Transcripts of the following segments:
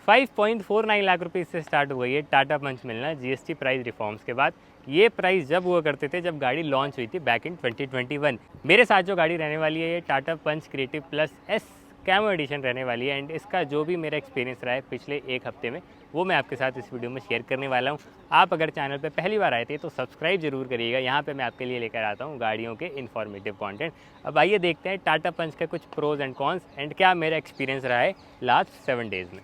5.49 लाख रुपए से स्टार्ट हुई है टाटा पंच मिलना जीएसटी प्राइस रिफॉर्म्स के बाद। ये प्राइस जब हुआ करते थे जब गाड़ी लॉन्च हुई थी बैक इन 2021। मेरे साथ जो गाड़ी रहने वाली है ये Tata Punch Creative Plus S Camo Edition रहने वाली है। एंड इसका जो भी मेरा एक्सपीरियंस रहा है पिछले एक हफ्ते में वो मैं आपके साथ इस वीडियो में शेयर करने वाला हूँ। आप अगर चैनल पे पहली बार आए थे तो सब्सक्राइब जरूर करिएगा। यहाँ पे मैं आपके लिए लेकर आता हूँ गाड़ियों के इन्फॉर्मेटिव कंटेंट। अब आइए देखते हैं टाटा पंच के कुछ प्रोज एंड कॉन्स एंड क्या मेरा एक्सपीरियंस रहा है लास्ट 7 डेज़ में।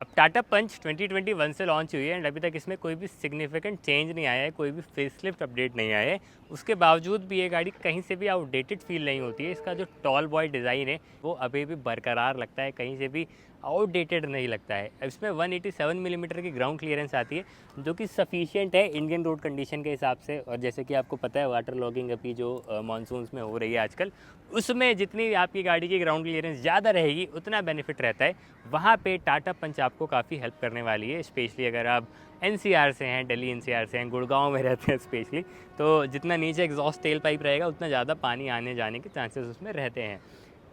अब टाटा पंच 2021 से लॉन्च हुई है एंड अभी तक इसमें कोई भी सिग्निफिकेंट चेंज नहीं आया है, कोई भी फेसलिफ्ट अपडेट नहीं आया है। उसके बावजूद भी ये गाड़ी कहीं से भी आउटडेटेड फील नहीं होती है। इसका जो टॉल बॉय डिज़ाइन है वो अभी भी बरकरार लगता है, कहीं से भी आउटडेटेड नहीं लगता है। इसमें 187 मिलीमीटर की ग्राउंड क्लियरेंस आती है जो कि सफिशिएंट है इंडियन रोड कंडीशन के हिसाब से। और जैसे कि आपको पता है वाटर लॉगिंग अभी जो मानसून्स में हो रही है आजकल, उसमें जितनी आपकी गाड़ी की ग्राउंड क्लियरेंस ज़्यादा रहेगी उतना बेनिफिट रहता है। वहाँ पे टाटा पंच आपको काफ़ी हेल्प करने वाली है, स्पेशली अगर आप एनसीआर से हैं, दिल्ली एनसीआर से हैं, गुड़गांव में रहते हैं स्पेशली, तो जितना नीचे एग्जॉस्ट टेल पाइप रहेगा उतना ज़्यादा पानी आने जाने के चांसेस उसमें रहते हैं।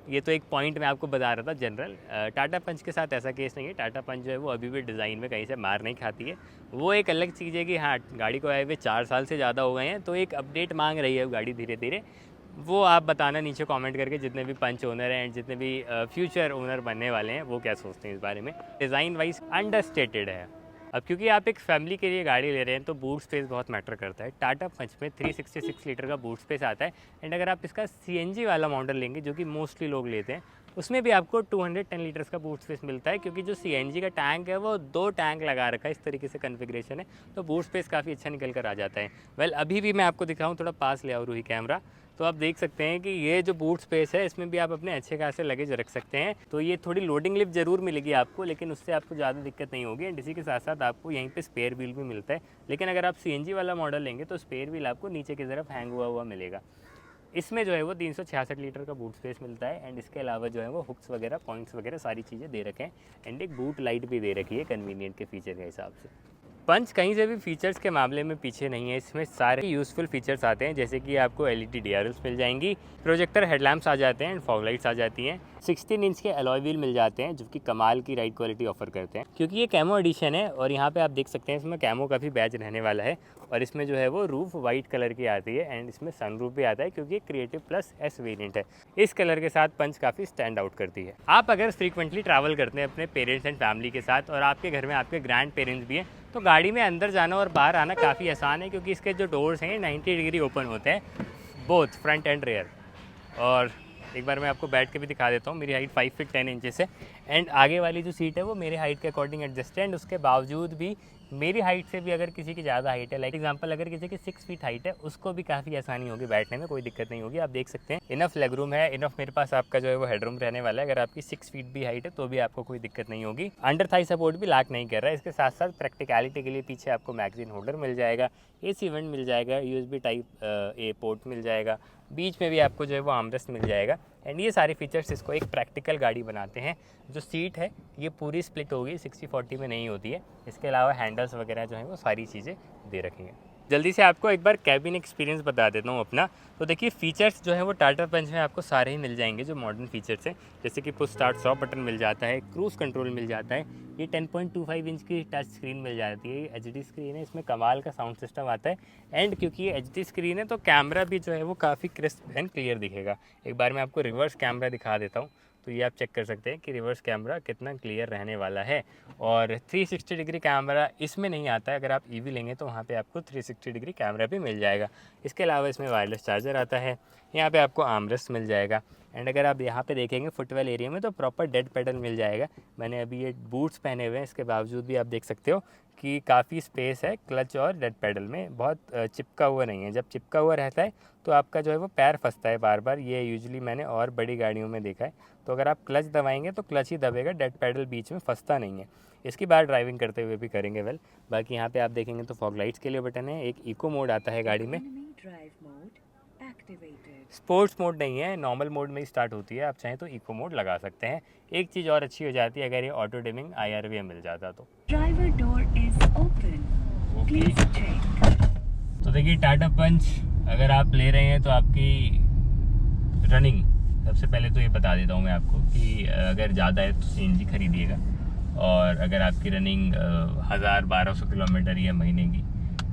ये तो एक पॉइंट मैं आपको बता रहा था जनरल। टाटा पंच के साथ ऐसा केस नहीं है। टाटा पंच जो है वो अभी भी डिज़ाइन में कहीं से मार नहीं खाती है। वो एक अलग चीज़ है कि हाँ, गाड़ी को आए हुए 4 साल से ज़्यादा हो गए हैं तो एक अपडेट मांग रही है गाड़ी धीरे धीरे। वो आप बताना नीचे कमेंट करके, जितने भी पंच ओनर हैं एंड जितने भी फ्यूचर ओनर बनने वाले हैं वो क्या सोचते हैं इस बारे में। डिज़ाइन वाइज अंडरस्टेटेड है। अब क्योंकि आप एक फैमिली के लिए गाड़ी ले रहे हैं तो बूट स्पेस बहुत मैटर करता है। टाटा पंच में 366 लीटर का बूट स्पेस आता है एंड अगर आप इसका सीएनजी वाला मॉडल लेंगे जो कि मोस्टली लोग लेते हैं उसमें भी आपको 210 लीटर्स का बूट स्पेस मिलता है। क्योंकि जो सीएनजी का टैंक है वो 2 टैंक लगा रखा है, इस तरीके से कन्फिग्रेशन है, तो बूट स्पेस काफ़ी अच्छा निकल कर आ जाता है। वेल अभी भी मैं आपको दिखाऊँ, थोड़ा पास ले आओ रूही कैमरा, तो आप देख सकते हैं कि ये जो बूट स्पेस है इसमें भी आप अपने अच्छे खासे लगेज रख सकते हैं। तो ये थोड़ी लोडिंग लिफ्ट ज़रूर मिलेगी आपको, लेकिन उससे आपको ज़्यादा दिक्कत नहीं होगी। एंड इसी के साथ साथ आपको यहीं पे स्पेयर व्हील भी मिलता है। लेकिन अगर आप सीएनजी वाला मॉडल लेंगे तो स्पेयर व्हील आपको नीचे की तरफ हैंग हुआ मिलेगा। इसमें जो है वो 366 लीटर का बूट स्पेस मिलता है एंड इसके अलावा जो है वो हुक्स वगैरह, पॉइंट्स वगैरह सारी चीज़ें दे रखे हैं एंड एक बूट लाइट भी दे रखी है कन्वीनियंट के फीचर के हिसाब से। पंच कहीं से भी फीचर्स के मामले में पीछे नहीं है। इसमें सारे यूज़फुल फीचर्स आते हैं, जैसे कि आपको एलईडी डीआरएल्स मिल जाएंगी, प्रोजेक्टर हेडलैम्प्स आ जाते हैं एंड फॉग लाइट्स आ जाती हैं। 16 इंच के अलॉय व्हील मिल जाते हैं जो कि कमाल की राइड क्वालिटी ऑफर करते हैं। क्योंकि ये कैमो एडिशन है और यहाँ पे आप देख सकते हैं इसमें कैमो का भी बैच रहने वाला है। और इसमें जो है वो रूफ वाइट कलर की आती है एंड इसमें सनरूफ भी आता है क्योंकि क्रिएटिव प्लस एस वेरिएंट है। इस कलर के साथ पंच काफ़ी स्टैंड आउट करती है। आप अगर फ्रीक्वेंटली ट्रैवल करते हैं अपने पेरेंट्स एंड फैमिली के साथ और आपके घर में आपके ग्रैंड पेरेंट्स भी हैं तो गाड़ी में अंदर जाना और बाहर आना काफ़ी आसान है। क्योंकि इसके जो डोर्स हैं 90 डिग्री ओपन होते हैं, बोथ फ्रंट एंड रेयर। और एक बार मैं आपको बैठ के भी दिखा देता हूँ। मेरी हाइट 5 फीट 10 इंचेस है एंड आगे वाली जो सीट है वो मेरे हाइट के अकॉर्डिंग एडजस्ट है। एंड उसके बावजूद भी मेरी हाइट से भी अगर किसी की ज़्यादा हाइट है, लाइक एग्जांपल अगर किसी की 6 फीट हाइट है, उसको भी काफ़ी आसानी होगी बैठने में, कोई दिक्कत नहीं होगी। आप देख सकते हैं इनफ लेग रूम है, इनफ मेरे पास आपका जो है वो हेड रूम रहने वाला है। अगर आपकी 6 फीट भी हाइट है तो भी आपको कोई दिक्कत नहीं होगी। अंडर थाई सपोर्ट भी लैक नहीं कर रहा है। इसके साथ साथ प्रैक्टिकलिटी के लिए पीछे आपको मैगजीन होल्डर मिल जाएगा, एसी वेंट मिल जाएगा, यूएसबी टाइप ए पोर्ट मिल जाएगा, बीच में भी आपको जो है वो आर्मरेस्ट मिल जाएगा। एंड ये सारे फीचर्स इसको एक प्रैक्टिकल गाड़ी बनाते हैं। जो सीट है ये पूरी स्प्लिट होगी, 60-40 में नहीं होती है। इसके अलावा हैंडल्स वगैरह जो है वो सारी चीज़ें दे रखी हैं। जल्दी से आपको एक बार कैबिन एक्सपीरियंस बता देता हूँ अपना। तो देखिए फीचर्स जो है वो टाटा पंच में आपको सारे ही मिल जाएंगे जो मॉडर्न फीचर्स हैं, जैसे कि पुश स्टार्ट स्टॉप बटन मिल जाता है, क्रूज़ कंट्रोल मिल जाता है, ये 10.25 इंच की टच स्क्रीन मिल जाती है, ये एचडी स्क्रीन है, इसमें कमाल का साउंड सिस्टम आता है। एंड क्योंकि ये एचडी स्क्रीन है तो कैमरा भी जो है वो काफ़ी क्रिस्प एंड क्लियर दिखेगा। एक बार मैं आपको रिवर्स कैमरा दिखा देता हूँ तो ये आप चेक कर सकते हैं कि रिवर्स कैमरा कितना क्लियर रहने वाला है। और 360 डिग्री कैमरा इसमें नहीं आता है। अगर आप ईवी लेंगे तो वहाँ पे आपको 360 डिग्री कैमरा भी मिल जाएगा। इसके अलावा इसमें वायरलेस चार्जर आता है, यहाँ पे आपको आर्मरेस्ट मिल जाएगा। एंड अगर आप यहाँ पे देखेंगे फुटवेल एरिया में तो प्रॉपर डेड पेडल मिल जाएगा। मैंने अभी ये बूट्स पहने हुए हैं, इसके बावजूद भी आप देख सकते हो कि काफ़ी स्पेस है क्लच और डेड पेडल में, बहुत चिपका हुआ नहीं है। जब चिपका हुआ रहता है तो आपका जो है वो पैर फंसता है बार बार। ये यूजुअली मैंने और बड़ी गाड़ियों में देखा है। तो अगर आप क्लच दबाएंगे तो क्लच ही दबेगा, डेड पेडल बीच में फंसता नहीं है। इसकी बात ड्राइविंग करते हुए भी करेंगे। वेल बाकी यहाँ पे आप देखेंगे तो फॉग लाइट्स के लिए बटन है, एक इको मोड आता है गाड़ी में, स्पोर्ट्स मोड नहीं है, नॉर्मल मोड में ही स्टार्ट होती है। आप चाहें तो इको मोड लगा सकते हैं। एक चीज़ और अच्छी हो जाती है अगर ये ऑटो डिमिंग IRVM मिल जाता तो। Driver door is open, please check. तो देखिए टाटा पंच अगर आप ले रहे हैं तो आपकी रनिंग, सबसे पहले तो ये बता देता हूँ मैं आपको कि अगर ज़्यादा है तो CNG खरीदिएगा। और अगर आपकी रनिंग 1000-1200 किलोमीटर ही है महीने की,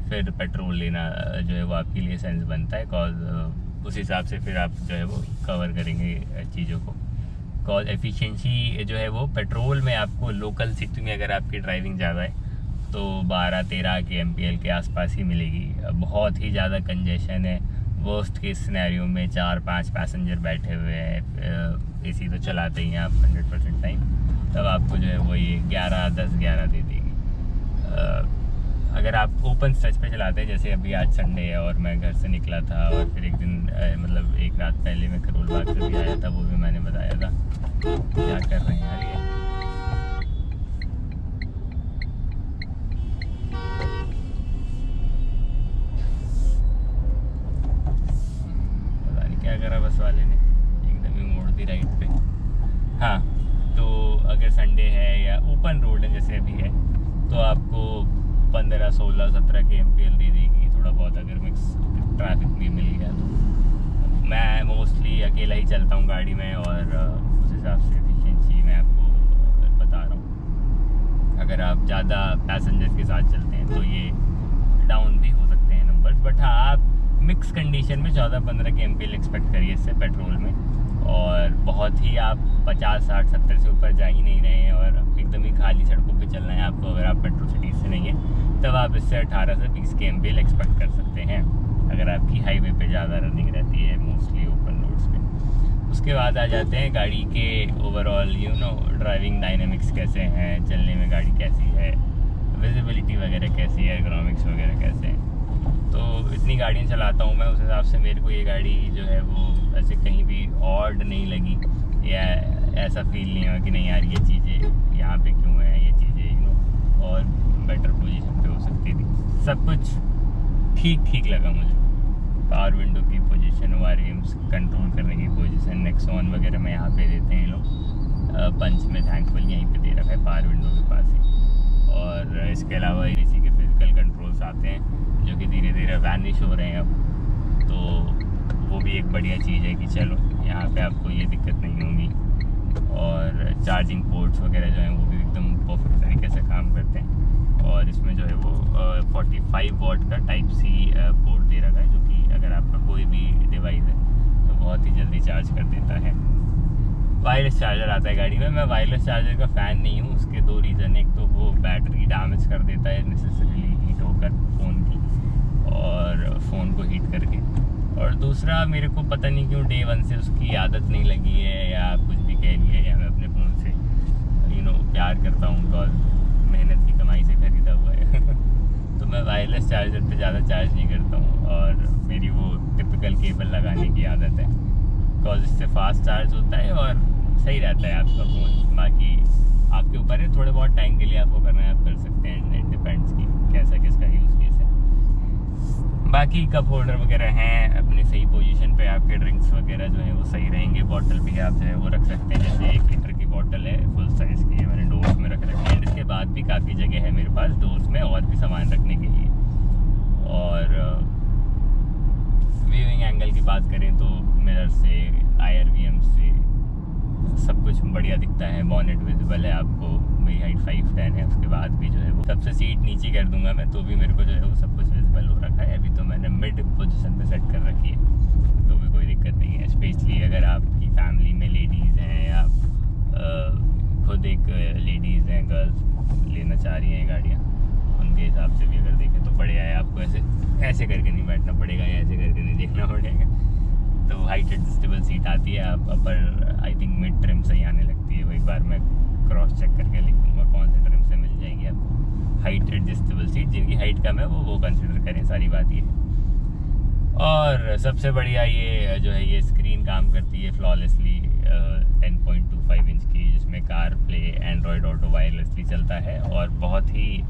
फिर पेट्रोल लेना जो है वो आपके लिए सेंस बनता है, कॉज उस हिसाब से फिर आप जो है वो कवर करेंगे चीज़ों को। कॉज एफिशिएंसी जो है वो पेट्रोल में आपको लोकल सिटी में अगर आपकी ड्राइविंग ज़्यादा है तो 12-13 के MPL के आसपास ही मिलेगी। बहुत ही ज़्यादा कंजेशन है, वर्स्ट केस सिनेरियो में 4-5 पैसेंजर बैठे हुए हैं, AC तो चलाते ही हैं आप 100% टाइम, तब आपको जो है वो ये 10-11 दे देगी। अगर आप ओपन स्ट्रेच पे चलाते हैं, जैसे अभी आज संडे है और मैं घर से निकला था और फिर एक दिन मतलब एक रात पहले मैं करोल बाग से भी आया था, वो भी मैंने बताया था। क्या कर रहे हैं यार ये, पता नहीं क्या करा बस वाले ने, एकदम ही मोड़ दी राइट पे। हाँ, तो अगर संडे है या ओपन रोड है जैसे अभी है, तो आपको 15-16-17 के MPL दे देगी, थोड़ा बहुत अगर मिक्स ट्रैफिक भी मिल गया तो। मैं मोस्टली अकेला ही चलता हूँ गाड़ी में, और उस हिसाब से एफिशिएंसी मैं आपको बता रहा हूँ। अगर आप ज़्यादा पैसेंजर के साथ चलते हैं तो ये डाउन भी हो सकते हैं नंबर्स, बट हाँ, आप मिक्स कंडीशन में 14-15 के MPL एक्सपेक्ट करिए इससे पेट्रोल में। और बहुत ही आप 50-60-70 से ऊपर जा ही नहीं रहे हैं और एकदम ही खाली सड़कों पे चलना है आपको, अगर आप मेट्रो सिटीज़ से नहीं है, तब आप इससे 18 से 20 के MPL एक्सपेक्ट कर सकते हैं, अगर आपकी हाईवे पे ज़्यादा रनिंग रहती है, मोस्टली ओपन रोड्स पे। उसके बाद आ जाते हैं गाड़ी के ओवरऑल ड्राइविंग डायनेमिक्स कैसे हैं, चलने में गाड़ी कैसी है, विजिबिलिटी वगैरह कैसी है, एर्गोनॉमिक्स वगैरह कैसे हैं। तो इतनी गाड़ियाँ चलाता हूँ मैं, उस हिसाब से मेरे को ये गाड़ी जो है वो ऐसे कहीं भी ऑड नहीं लगी, या ऐसा फील नहीं हुआ कि नहीं यार ये चीज़ें यहाँ पे क्यों है, ये चीज़ें और बेटर पोजीशन पे हो सकती थी। सब कुछ ठीक ठीक लगा मुझे। पावर विंडो की पोजीशन, ORVMs कंट्रोल करने की पोजीशन, नेक्सॉन वगैरह में यहाँ पे देते हैं लोग, पंच में थैंकफुल यहीं पे दे रखा है पावर विंडो के पास ही। और इसके अलावा AC के फिजिकल कंट्रोल्स आते हैं जो कि धीरे धीरे वैनिश हो रहे हैं अब, तो वो भी एक बढ़िया चीज़ है कि चलो यहाँ पे आपको ये दिक्कत नहीं होगी। और चार्जिंग पोर्ट्स वगैरह जो हैं वो भी एकदम परफेक्ट तरीके से काम करते हैं। और इसमें जो है वो 45 वॉट का Type-C पोर्ट दे रखा है, जो कि अगर आपका कोई भी डिवाइस है तो बहुत ही जल्दी चार्ज कर देता है। वायरलेस चार्जर आता है गाड़ी में। मैं वायरलेस चार्जर का फ़ैन नहीं हूँ, उसके 2 रीज़न, एक तो वो बैटरी डैमेज कर देता है नेसेसरीली हीट होकर फ़ोन की, और फ़ोन को हीट करके, और दूसरा मेरे को पता नहीं क्यों Day 1 से उसकी आदत नहीं लगी है, या कुछ भी कह लिया, या मैं अपने फ़ोन से प्यार करता हूँ, और मेहनत की कमाई से ख़रीदा हुआ है तो मैं वायरलेस चार्जर पे ज़्यादा चार्ज नहीं करता हूँ, और मेरी वो टिपिकल केबल लगाने की आदत है, बिकॉज इससे फास्ट चार्ज होता है और सही रहता है आपका फ़ोन। बाकी आपके ऊपर है, थोड़े बहुत टाइम के लिए आपको करना है, आप कर सकते हैं, इट डिपेंड्स कि कैसा किसका यूज़ केस है। बाकी कप होल्डर वगैरह हैं अपनी सही पोजीशन पे, आपके ड्रिंक्स वगैरह जो है वो सही रहेंगे। बॉटल भी आप जो है वो रख सकते हैं, जैसे 1 लीटर की बॉटल है फुल साइज़ की है, मैंने डोर्स में रख रखी है। एंड इसके बाद भी काफ़ी जगह है मेरे पास डोर्स में और भी सामान रखने के लिए। और व्यूइंग एंगल की बात करें तो मिरर से, IRVM से सब कुछ बढ़िया दिखता है। बॉनेट विजिबल है आपको, मेरी हाइट 5'10" है, उसके बाद भी जो है वो सबसे सीट नीचे कर दूंगा मैं तो भी मेरे को जो है वो सब कुछ विजिबल हो रखा है। अभी तो मैंने मिड पोजीशन पे सेट कर रखी है, तो भी कोई दिक्कत नहीं है। स्पेशली अगर आपकी फैमिली में लेडीज़ हैं, या खुद एक लेडीज़ हैं, गर्ल्स लेना चाह रही हैं गाड़ियाँ, उनके हिसाब से भी अगर देखें तो बढ़िया है। आपको ऐसे करके नहीं बैठना पड़ेगा, या ऐसे करके नहीं देखना पड़ेगा। तो हाइट एडजस्टेबल सीट आती है, आप अपर आई थिंक मिड ट्रिम से ही आने लगती है। वो एक बार मैं क्रॉस चेक करके लिख दूँगा कौन से ट्रिम से मिल जाएगी आपको हाइट एडजस्टेबल सीट। जिनकी हाइट कम है वो कंसिडर करें, सारी बात ये। और सबसे बढ़िया ये जो है ये स्क्रीन काम करती है फ्लॉलेसली, 10.25 इंच की, जिसमें car play, Android auto wirelessly चलता है, और बहुत ही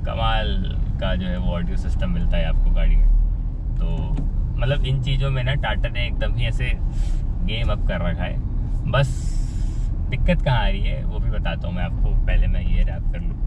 कमाल का जो है वो ऑडियो सिस्टम मिलता है आपको गाड़ी में। तो मतलब इन चीज़ों में ना टाटा ने एकदम ही ऐसे गेम अप कर रखा है। बस दिक्कत कहाँ आ रही है वो भी बताता हूँ मैं आपको, पहले मैं ये रैप कर लूँ।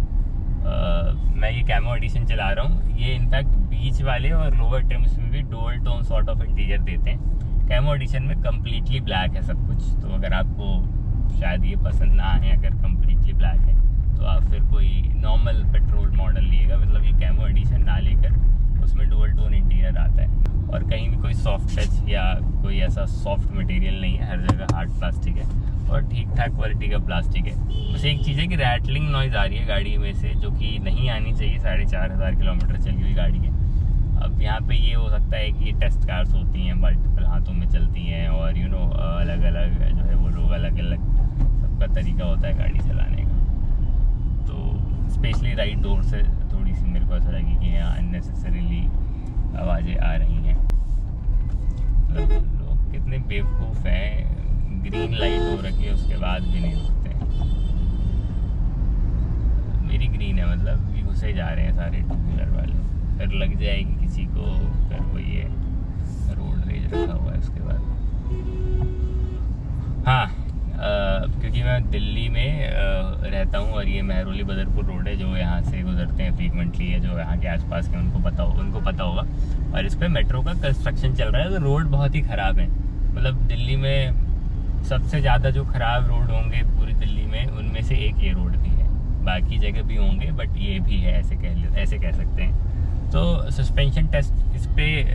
मैं ये कैमो एडिशन चला रहा हूँ, ये इनफैक्ट बीच वाले और लोअर ट्रिम्स में भी dual tone sort of interior देते हैं। कैमो एडिशन में कम्प्लीटली ब्लैक है सब कुछ, तो अगर आपको शायद ये पसंद ना आए, अगर कम्प्लीटली कम्प्लीटली ब्लैक है, तो आप फिर कोई नॉर्मल पेट्रोल मॉडल लिएगा, मतलब ये कैमो एडिशन ना लेकर उसमें डुअल टोन इंटीरियर आता है। और कहीं भी कोई सॉफ्ट टच या कोई ऐसा सॉफ्ट मटेरियल नहीं है, हर जगह हार्ड प्लास्टिक है और ठीक ठाक क्वालिटी का प्लास्टिक है। बस एक चीज़ है कि रैटलिंग नॉइज़ आ रही है गाड़ी में से, जो कि नहीं आनी चाहिए 4500 किलोमीटर चली हुई गाड़ी है। अब यहाँ पे ये हो सकता है कि ये टेस्ट कार्स होती हैं, मल्टीपल हाथों में चलती हैं और अलग अलग जो है वो लोग अलग अलग सबका तरीका होता है गाड़ी चलाने का। तो स्पेशली राइट डोर से थोड़ी सी मेरे को ऐसा लगी कि यहाँ अननेसेसरीली आवाज़ें आ रही हैं। लोग कितने बेवकूफ़ हैं, ग्रीन लाइट हो रखी है उसके बाद भी नहीं रुकते। मेरी ग्रीन है, मतलब ये घुसे जा रहे हैं सारे टू व्हीलर वाले, फिर लग जाएगी किसी को, फिर वो ये रोड रेज रखा हुआ है उसके बाद। हाँ, क्योंकि मैं दिल्ली में रहता हूँ और ये महरौली बदरपुर रोड है, जो यहाँ से गुजरते हैं फ्रीक्वेंटली है, जो यहाँ के आसपास के उनको पता होगा। और इस पर मेट्रो का कंस्ट्रक्शन चल रहा है, तो रोड बहुत ही ख़राब है। मतलब दिल्ली में सबसे ज़्यादा जो ख़राब रोड होंगे पूरी दिल्ली में, उनमें से एक ये रोड भी है। बाकी जगह भी होंगे बट ये भी है, ऐसे कह सकते हैं। तो सस्पेंशन टेस्ट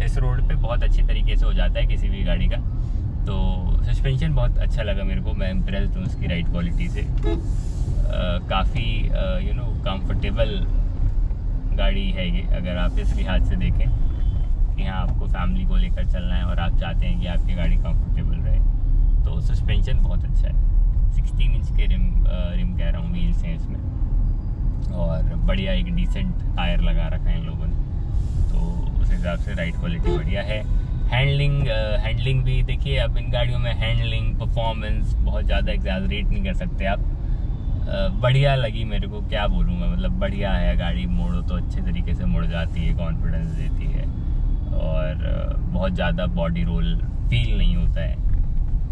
इस रोड पे बहुत अच्छी तरीके से हो जाता है किसी भी गाड़ी का। तो सस्पेंशन बहुत अच्छा लगा मेरे को, मैं इम्प्रेस्ड हूँ उसकी राइड क्वालिटी से। काफ़ी कंफर्टेबल गाड़ी है ये, अगर आप इस लिहाज से देखें कि हाँ आपको फैमिली को लेकर चलना है और आप चाहते हैं कि आपकी गाड़ी कंफर्टेबल रहे, तो सस्पेंशन बहुत अच्छा है। 16 इंच के रिम कह रहा हूँ, व्हील्स हैं इसमें, और बढ़िया एक डिसेंट टायर लगा रखा है इन लोगों ने, तो उस हिसाब से राइड क्वालिटी बढ़िया है। हैंडलिंग भी देखिए, अब इन गाड़ियों में हैंडलिंग परफॉर्मेंस बहुत ज़्यादा एग्जैजरेट नहीं कर सकते आप। बढ़िया लगी मेरे को, क्या बोलूँ मैं, मतलब बढ़िया है गाड़ी। मोड़ो तो अच्छे तरीके से मुड़ जाती है, कॉन्फिडेंस देती है, और बहुत ज़्यादा बॉडी रोल फील नहीं होता है।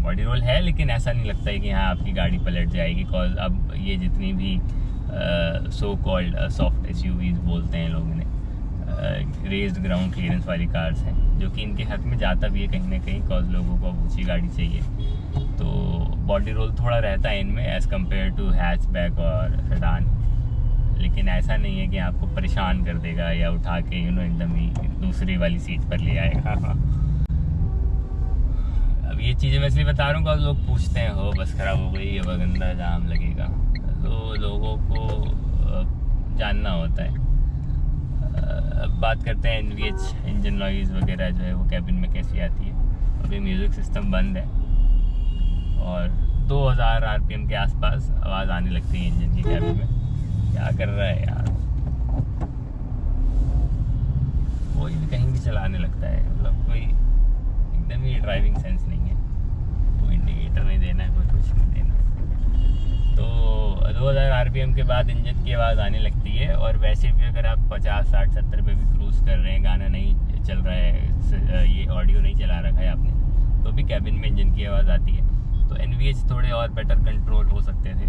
बॉडी रोल है लेकिन ऐसा नहीं लगता है कि हाँ आपकी गाड़ी पलट जाएगी। कॉज अब ये जितनी भी सो कॉल्ड सॉफ्ट एसयूवीज बोलते हैं लोग इन्हें, रेज्ड ग्राउंड क्लियरेंस वाली कार्स हैं, जो कि इनके हक में जाता भी है कहीं ना कहीं, कॉज लोगों को अब ऊँची गाड़ी चाहिए। तो बॉडी रोल थोड़ा रहता है इनमें एज़ कम्पेयर टू हैचबैक और सेडान, लेकिन ऐसा नहीं है कि आपको परेशान कर देगा या उठा के एकदम ही दूसरी वाली सीट पर ले आएगा। अब ये चीज़ें मैं इसलिए बता रहा हूँ कि लोग पूछते हैं हो बस ख़राब हो गई, अब गंदा जाम लगेगा, तो लोगों को जानना होता है। अब बात करते हैं NVH इंजन नॉइज़ वगैरह जो है वो कैबिन में कैसी आती है। अभी म्यूज़िक सिस्टम बंद है और 2000 RPM के आसपास आवाज़ आने लगती है इंजन की कैबिन में। क्या कर रहा है यार, कोई भी कहीं भी चलाने लगता है, मतलब कोई एकदम ही ड्राइविंग सेंस नहीं है, कोई इंडिकेटर नहीं देना है, कोई कुछ नहीं देना। तो 2000 RPM के बाद इंजन की आवाज़ आने लगती है। और वैसे भी अगर आप 50, 60, 70 पे भी क्रूज़ कर रहे हैं, गाना नहीं चल रहा है, ये ऑडियो नहीं चला रखा है आपने, तो भी कैबिन में इंजन की आवाज़ आती है। तो NVH थोड़े और बेटर कंट्रोल हो सकते थे।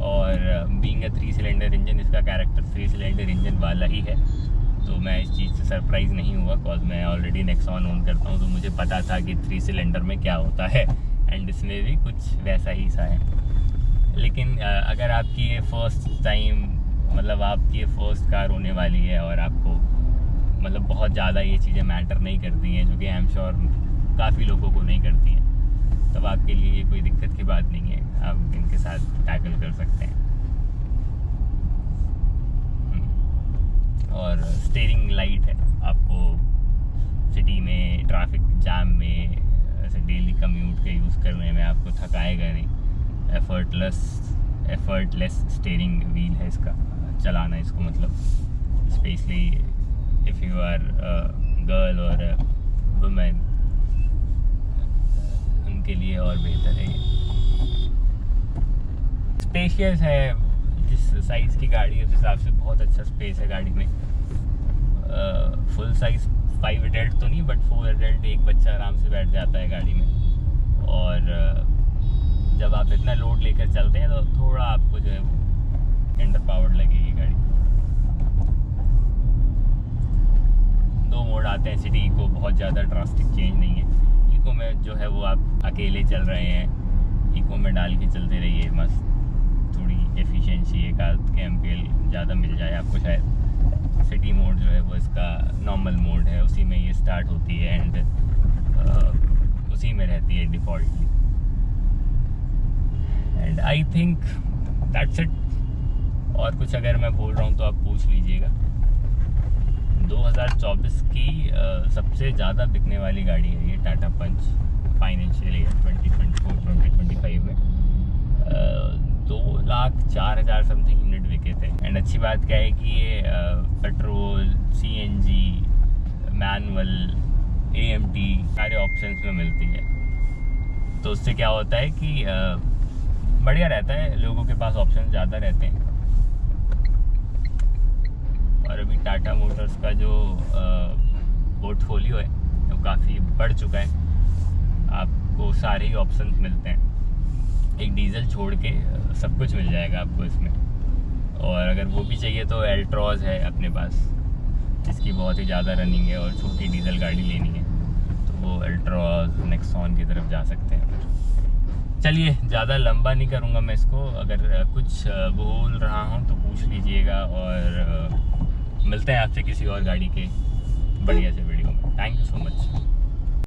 और बीइंग अ 3 सिलेंडर इंजन, इसका कैरेक्टर 3 सिलेंडर इंजन वाला ही है, तो मैं इस चीज़ से सरप्राइज़ नहीं हुआ। कॉज मैं ऑलरेडी नेक्सॉन ओन करता हूँ, तो मुझे पता था कि 3 सिलेंडर में क्या होता है, एंड इसमें भी कुछ वैसा ही सा है। लेकिन अगर आपकी ये फर्स्ट टाइम, मतलब आपकी ये फर्स्ट कार होने वाली है और आपको मतलब बहुत ज़्यादा ये चीज़ें मैटर नहीं करती हैं, जो कि आई एम श्योर काफ़ी लोगों को नहीं करती हैं, तब आपके लिए ये कोई दिक्कत की बात नहीं है, आप इनके साथ टैकल कर सकते हैं। और स्टीयरिंग लाइट है, आपको सिटी में ट्रैफिक जाम में ऐसे डेली कम्यूट के यूज़ करने में आपको थकाएगा नहीं। एफर्टलेस स्टीयरिंग व्हील है इसका, चलाना इसको, मतलब specially if you are girl और वुमेन, उनके लिए और बेहतर है ये। स्पेशियस है, जिस साइज़ की गाड़ी है उस हिसाब से बहुत अच्छा स्पेस है गाड़ी में। फुल साइज़ 5 एडल्ट तो नहीं, बट 4 एडल्ट, एक बच्चा आराम से बैठ जाता है गाड़ी में। और जब आप इतना लोड लेकर चलते हैं तो थोड़ा आपको जो है वो अंडर पावर्ड लगेगी गाड़ी। 2 मोड आते हैं सिटी को, बहुत ज़्यादा ड्रास्टिक चेंज नहीं है। इको में जो है वो आप अकेले चल रहे हैं, इको में डाल के चलते रहिए, मस्त चाहिए, एक आध के MPL ज़्यादा मिल जाए आपको शायद। सिटी मोड जो है वो इसका नॉर्मल मोड है, उसी में ये स्टार्ट होती है एंड उसी में रहती है defaultly. And I think that's it. और कुछ अगर मैं बोल रहा हूँ तो आप पूछ लीजिएगा। 2024 की सबसे ज़्यादा बिकने वाली गाड़ी है ये टाटा पंच फाइनेंशियल ईयर 2024-2025 में। 2,04,000 समथिंग यूनिट बिके थे। एंड अच्छी बात क्या है कि ये पेट्रोल, CNG, मैनुअल, AMT सारे ऑप्शंस में मिलती है। तो उससे क्या होता है कि बढ़िया रहता है, लोगों के पास ऑप्शन ज़्यादा रहते हैं। और अभी टाटा मोटर्स का जो पोर्टफोलियो है वो काफ़ी बढ़ चुका है, आपको सारे ही ऑप्शंस मिलते हैं। एक डीजल छोड़ के सब कुछ मिल जाएगा आपको इसमें। और अगर वो भी चाहिए तो एल्ट्रॉज है अपने पास, जिसकी बहुत ही ज़्यादा रनिंग है और छोटी डीजल गाड़ी लेनी है तो वो एल्ट्रॉज नेक्सॉन की तरफ जा सकते हैं। चलिए ज़्यादा लंबा नहीं करूँगा मैं इसको, अगर कुछ बोल रहा हूँ तो पूछ लीजिएगा। और मिलते हैं आपसे किसी और गाड़ी के बढ़िया से वीडियो में। Thank you so much.